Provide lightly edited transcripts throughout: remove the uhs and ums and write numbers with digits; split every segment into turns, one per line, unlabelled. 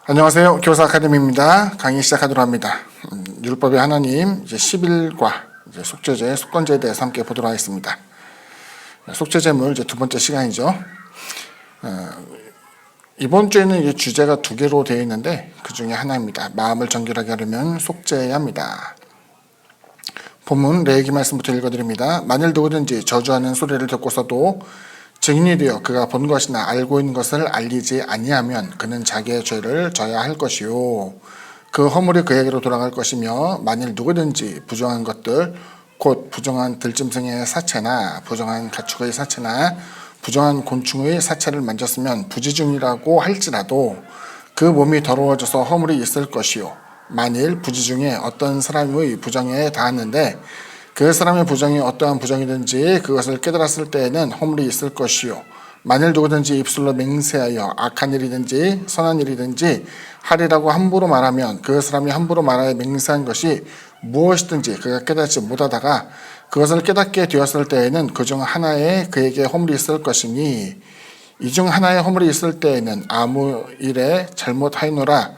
안녕하세요. 교사 아카데미입니다. 강의 시작하도록 합니다. 율법의 하나님 이제 11과 이제 속죄제, 속건제에 대해서 함께 보도록 하겠습니다. 속죄제물 이제 두 번째 시간이죠. 이번 주에는 이제 주제가 두 개로 되어 있는데 그 중에 하나입니다. 마음을 정결하게 하려면 속죄해야 합니다. 본문 레위기 말씀부터 읽어드립니다. 만일 누구든지 저주하는 소리를 듣고서도 증인이 되어 그가 본 것이나 알고 있는 것을 알리지 아니하면 그는 자기의 죄를 져야 할 것이요 그 허물이 그에게로 돌아갈 것이며 만일 누구든지 부정한 것들 곧 부정한 들짐승의 사체나 부정한 가축의 사체나 부정한 곤충의 사체를 만졌으면 부지중이라고 할지라도 그 몸이 더러워져서 허물이 있을 것이요 만일 부지 중에 어떤 사람의 부정에 닿았는데 그 사람의 부정이 어떠한 부정이든지 그것을 깨달았을 때에는 허물이 있을 것이요 만일 누구든지 입술로 맹세하여 악한 일이든지 선한 일이든지 하리라고 함부로 말하면 그 사람이 함부로 말하여 맹세한 것이 무엇이든지 그가 깨닫지 못하다가 그것을 깨닫게 되었을 때에는 그중 하나에 그에게 허물이 있을 것이니 이 중 하나의 허물이 있을 때에는 아무 일에 잘못하였노라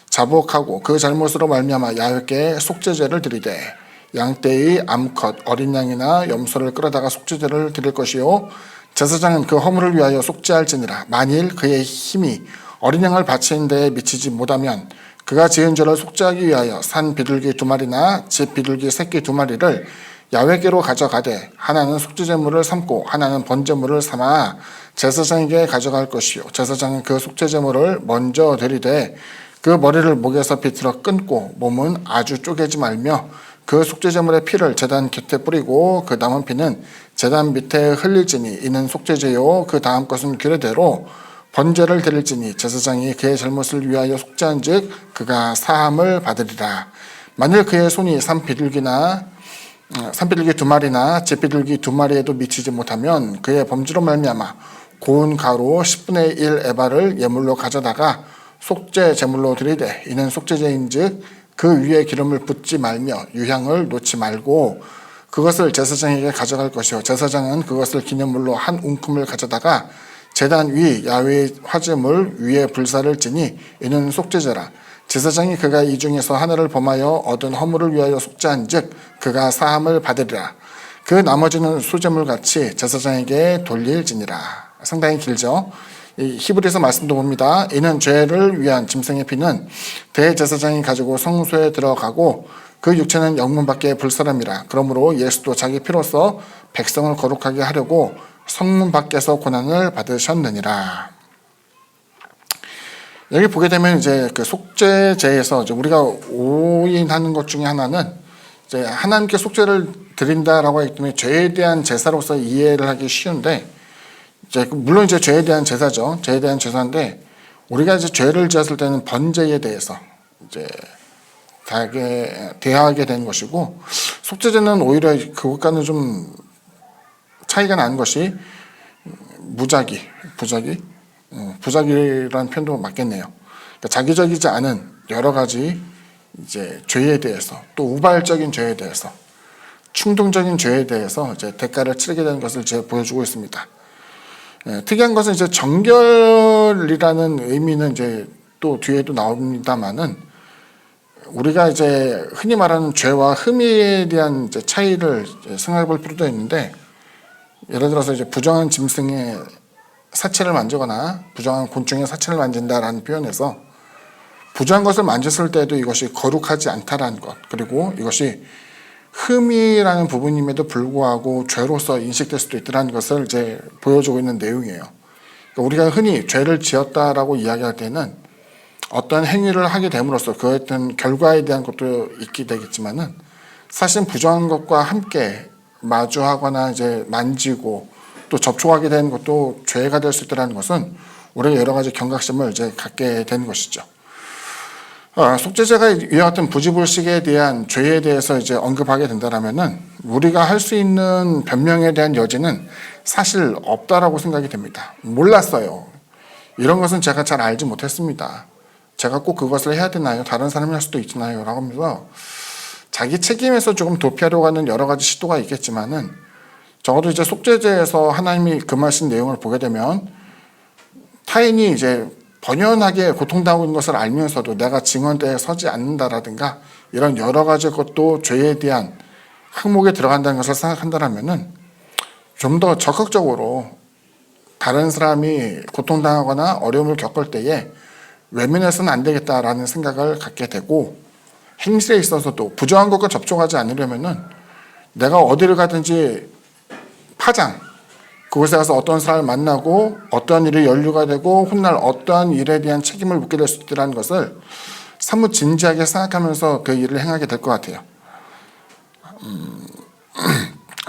자복하고 그 잘못으로 말미암아 야훼께 속죄제를 드리되 양떼의 암컷 어린 양이나 염소를 끌어다가 속죄제를 드릴 것이요 제사장은 그 허물을 위하여 속죄할지니라. 만일 그의 힘이 어린 양을 바치는 데에 미치지 못하면 그가 지은 죄를 속죄하기 위하여 산 비둘기 2마리나 집 비둘기 새끼 2마리를 야훼께로 가져가되 하나는 속죄제물을 삼고 하나는 번제물을 삼아 제사장에게 가져갈 것이요 제사장은 그 속죄제물을 먼저 드리되 그 머리를 목에서 비틀어 끊고 몸은 아주 쪼개지 말며 그 속죄제물의 피를 제단 곁에 뿌리고 그 남은 피는 제단 밑에 흘릴지니 이는 속죄제요 그 다음 것은 규례대로 번제를 드릴지니 제사장이 그의 잘못을 위하여 속죄한즉 그가 사함을 받으리라. 만일 그의 손이 산비둘기 2마리나 잿비둘기 2마리에도 미치지 못하면 그의 범죄로 말미암아 고운 가루 10분의 1 에바를 예물로 가져다가 속죄 제물로 드리되 이는 속죄제인즉 그 위에 기름을 붓지 말며 유향을 놓지 말고 그것을 제사장에게 가져갈 것이요 제사장은 그것을 기념물로 한 웅큼을 가져다가 제단 위 야훼의 화제물 위에 불사를 지니 이는 속죄제라. 제사장이 그가 이 중에서 하나를 범하여 얻은 허물을 위하여 속죄한즉 그가 사함을 받으리라. 그 나머지는 수제물같이 제사장에게 돌릴지니라. 상당히 길죠. 이 히브리서 말씀도 봅니다. 이는 죄를 위한 짐승의 피는 대제사장이 가지고 성소에 들어가고 그 육체는 영문 밖에 불사람이라. 그러므로 예수도 자기 피로써 백성을 거룩하게 하려고 성문 밖에서 고난을 받으셨느니라. 여기 보게 되면 이제 그 속죄제에서 이제 우리가 오인하는 것 중에 하나는 이제 하나님께 속죄를 드린다라고 하기 때문에 죄에 대한 제사로서 이해를 하기 쉬운데 물론 이제 죄에 대한 제사죠. 죄에 대한 제사인데 우리가 이제 죄를 지었을 때는 번제에 대해서 이제 대하게 된 것이고 속죄제는 오히려 그것과는 좀 차이가 나는 것이 부작위라는 표현도 맞겠네요. 그러니까 자기적이지 않은 여러 가지 이제 죄에 대해서 또 우발적인 죄에 대해서 충동적인 죄에 대해서 이제 대가를 치르게 되는 것을 이제 보여주고 있습니다. 특이한 것은 이제 정결이라는 의미는 이제 또 뒤에도 나옵니다만은 우리가 이제 흔히 말하는 죄와 흠에 대한 이제 차이를 생각해 볼 필요도 있는데 예를 들어서 이제 부정한 짐승의 사체를 만지거나 부정한 곤충의 사체를 만진다라는 표현에서 부정한 것을 만졌을 때도 이것이 거룩하지 않다라는 것 그리고 이것이 흠이라는 부분임에도 불구하고 죄로서 인식될 수도 있다는 것을 이제 보여주고 있는 내용이에요. 그러니까 우리가 흔히 죄를 지었다라고 이야기할 때는 어떤 행위를 하게 됨으로써 그에 어떤 결과에 대한 것도 있게 되겠지만은 사실 부정한 것과 함께 마주하거나 이제 만지고 또 접촉하게 되는 것도 죄가 될 수 있다는 것은 우리가 여러 가지 경각심을 이제 갖게 되는 것이죠. 속죄제가 이와 같은 부지불식에 대한 죄에 대해서 이제 언급하게 된다면은 우리가 할 수 있는 변명에 대한 여지는 사실 없다라고 생각이 됩니다. 몰랐어요. 이런 것은 제가 잘 알지 못했습니다. 제가 꼭 그것을 해야 되나요? 다른 사람이 할 수도 있나요? 라고 하면서 자기 책임에서 조금 도피하려고 하는 여러 가지 시도가 있겠지만은 적어도 이제 속죄제에서 하나님이 금하신 내용을 보게 되면 타인이 이제 번연하게 고통당하고 있는 것을 알면서도 내가 증언대에 서지 않는다라든가 이런 여러 가지 것도 죄에 대한 항목에 들어간다는 것을 생각한다면은 좀 더 적극적으로 다른 사람이 고통당하거나 어려움을 겪을 때에 외면해서는 안 되겠다라는 생각을 갖게 되고, 행실에 있어서도 부정한 것과 접촉하지 않으려면은 내가 어디를 가든지 파장, 그곳에 가서 어떤 사람을 만나고 어떠한 일이 연루가 되고 훗날 어떠한 일에 대한 책임을 묻게 될 수 있다는 것을 사뭇 진지하게 생각하면서 그 일을 행하게 될 것 같아요.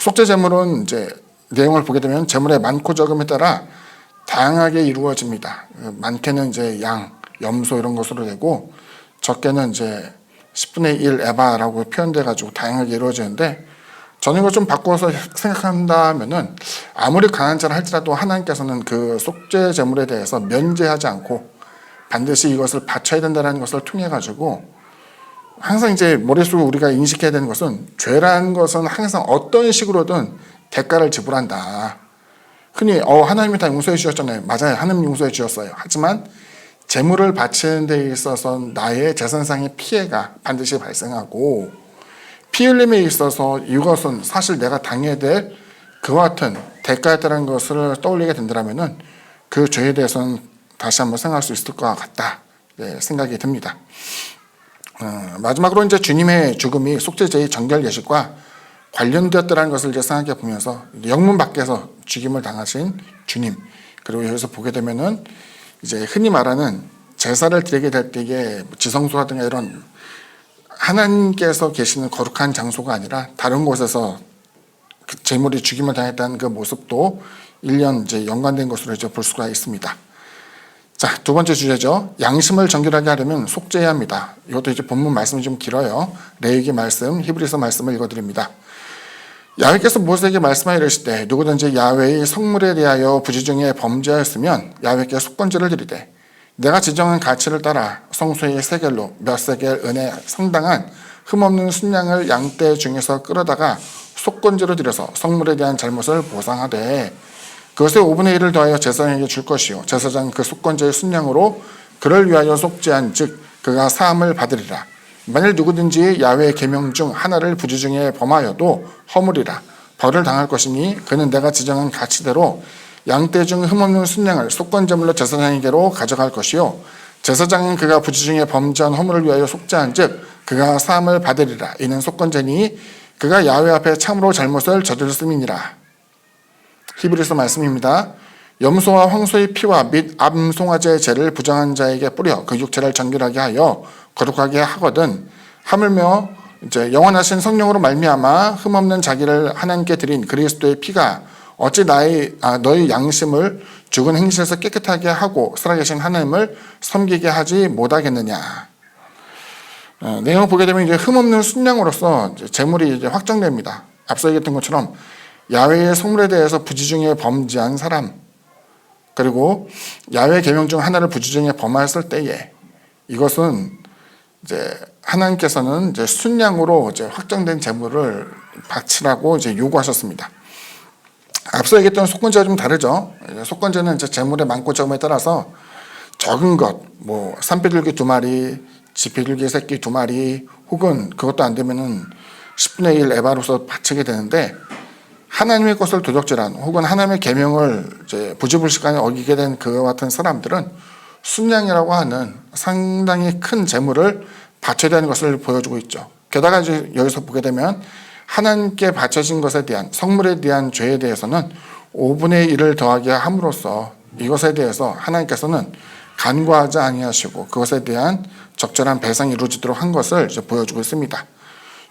속죄 제물은 이제 내용을 보게 되면 제물의 많고 적음에 따라 다양하게 이루어집니다. 많게는 이제 양, 염소 이런 것으로 되고, 적게는 이제 10분의 1 에바라고 표현돼 가지고 다양하게 이루어지는데, 저는 이걸 좀 바꿔서 생각한다면은 아무리 가난한 자라 할지라도 하나님께서는 그 속죄 제물에 대해서 면제하지 않고 반드시 이것을 바쳐야 된다는 것을 통해 가지고, 항상 이제 머릿속에 우리가 인식해야 되는 것은 죄라는 것은 항상 어떤 식으로든 대가를 지불한다. 흔히 하나님이 다 용서해 주셨잖아요. 맞아요. 하나님 용서해 주셨어요. 하지만 제물을 바치는 데 있어서 나의 재산상의 피해가 반드시 발생하고, 피 흘림에 있어서 이것은 사실 내가 당해야 될 그와 같은 대가였다는 것을 떠올리게 된다면은 그 죄에 대해서는 다시 한번 생각할 수 있을 것 같다, 생각이 듭니다. 마지막으로 이제 주님의 죽음이 속죄제의 정결 예식과 관련되었다는 것을 이제 생각해 보면서, 영문 밖에서 죽임을 당하신 주님, 그리고 여기서 보게 되면은 이제 흔히 말하는 제사를 드리게 될 때에 지성소라든가 이런 하나님께서 계시는 거룩한 장소가 아니라 다른 곳에서 그 제물이 죽임을 당했다는 그 모습도 1년 이제 연관된 것으로 이제 볼 수가 있습니다. 자, 두 번째 주제죠. 양심을 정결하게 하려면 속죄해야 합니다. 이것도 이제 본문 말씀이 좀 길어요. 레위기 말씀, 히브리서 말씀을 읽어드립니다. 야훼께서 모세에게 말씀하여 이르시되 누구든지 야훼의 성물에 대하여 부지중에 범죄하였으면 야훼께 속건제를 드리되 내가 지정한 가치를 따라 성소의 세겔로 몇 세겔 은에 상당한 흠없는 순양을 양떼 중에서 끌어다가 속건제로 드려서 성물에 대한 잘못을 보상하되 그것의 5분의 1을 더하여 제사장에게 줄 것이요 제사장은 그 속건제의 순양으로 그를 위하여 속죄한 즉 그가 사함을 받으리라. 만일 누구든지 야훼의 계명 중 하나를 부지중에 범하여도 허물이라 벌을 당할 것이니 그는 내가 지정한 가치대로 양떼 중 흠없는 순양을 속건제물로 제사장에게로 가져갈 것이요 제사장은 그가 부지중에 범죄한 허물을 위하여 속죄한 즉 그가 사함을 받으리라. 이는 속건제니 그가 야훼 앞에 참으로 잘못을 저질렀음이니라. 히브리서 말씀입니다. 염소와 황소의 피와 및 암송아지의 죄를 부정한 자에게 뿌려 그 육체를 정결하게 하여 거룩하게 하거든 하물며 이제 영원하신 성령으로 말미암아 흠없는 자기를 하나님께 드린 그리스도의 피가 어찌 너희 양심을 죽은 행실에서 깨끗하게 하고 살아계신 하나님을 섬기게 하지 못하겠느냐. 내용을 보게 되면 이제 흠없는 순양으로서 제물이 이제 확정됩니다. 앞서 얘기했던 것처럼 야훼의 성물에 대해서 부지중에 범죄한 사람, 그리고 야훼 계명 중 하나를 부지중에 범하였을 때에 이것은 이제 하나님께서는 이제 순양으로 이제 확정된 제물을 바치라고 이제 요구하셨습니다. 앞서 얘기했던 속건제와 좀 다르죠. 속건제는 이제 제물의 많고 적음에 따라서 적은 것, 뭐 산비둘기 2마리, 지피둘기 새끼 2마리, 혹은 그것도 안 되면은 10분의 1 에바로서 바치게 되는데, 하나님의 것을 도적질한 혹은 하나님의 계명을 이제 부지불식간에 어기게 된 그와 같은 사람들은 순양이라고 하는 상당히 큰 제물을 바쳐야 되는 것을 보여주고 있죠. 게다가 이제 여기서 보게 되면 하나님께 바쳐진 것에 대한 성물에 대한 죄에 대해서는 5분의 1을 더하게 함으로써 이것에 대해서 하나님께서는 간과하지 아니하시고 그것에 대한 적절한 배상이 이루어지도록 한 것을 이제 보여주고 있습니다.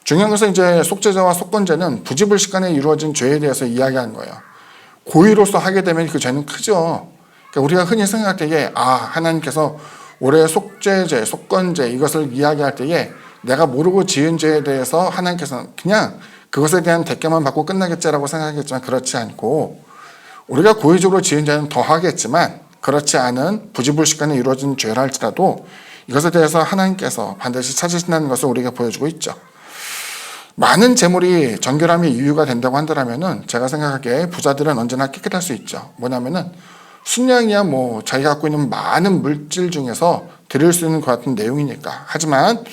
중요한 것은 이제 속죄제와 속건제는 부지불식간에 이루어진 죄에 대해서 이야기하는 거예요. 고의로서 하게 되면 그 죄는 크죠. 그러니까 우리가 흔히 생각할 때에 하나님께서 올해 속죄제, 속건제 이것을 이야기할 때에 내가 모르고 지은 죄에 대해서 하나님께서는 그냥 그것에 대한 대가만 받고 끝나겠지라고 생각하겠지만 그렇지 않고, 우리가 고의적으로 지은 죄는 더 하겠지만 그렇지 않은 부지불식간에 이루어진 죄라 할지라도 이것에 대해서 하나님께서 반드시 찾으신다는 것을 우리가 보여주고 있죠. 많은 재물이 정결함의 이유가 된다고 한다면은 제가 생각하기에 부자들은 언제나 깨끗할 수 있죠. 뭐냐면은 순양이야 뭐 자기가 갖고 있는 많은 물질 중에서 드릴 수 있는 것 같은 내용이니까. 하지만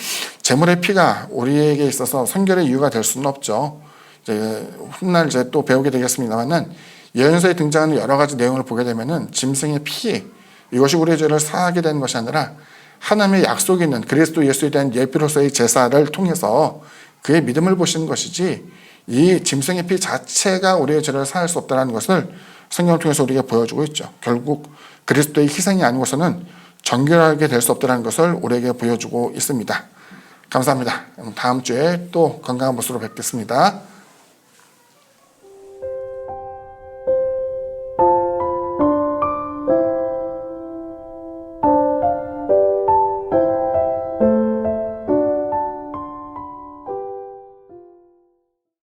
제물의 피가 우리에게 있어서 선결의 이유가 될 수는 없죠. 이제 훗날 이제 또 배우게 되겠습니다만은 예언서에 등장하는 여러 가지 내용을 보게 되면은 짐승의 피, 이것이 우리의 죄를 사하게 되는 것이 아니라 하나님의 약속이 있는 그리스도 예수에 대한 예표로서의 제사를 통해서 그의 믿음을 보시는 것이지, 이 짐승의 피 자체가 우리의 죄를 사할 수 없다는 것을 성경을 통해서 우리에게 보여주고 있죠. 결국 그리스도의 희생이 아니고서는 정결하게 될 수 없다는 것을 우리에게 보여주고 있습니다. 감사합니다. 다음 주에 또 건강한 모습으로 뵙겠습니다.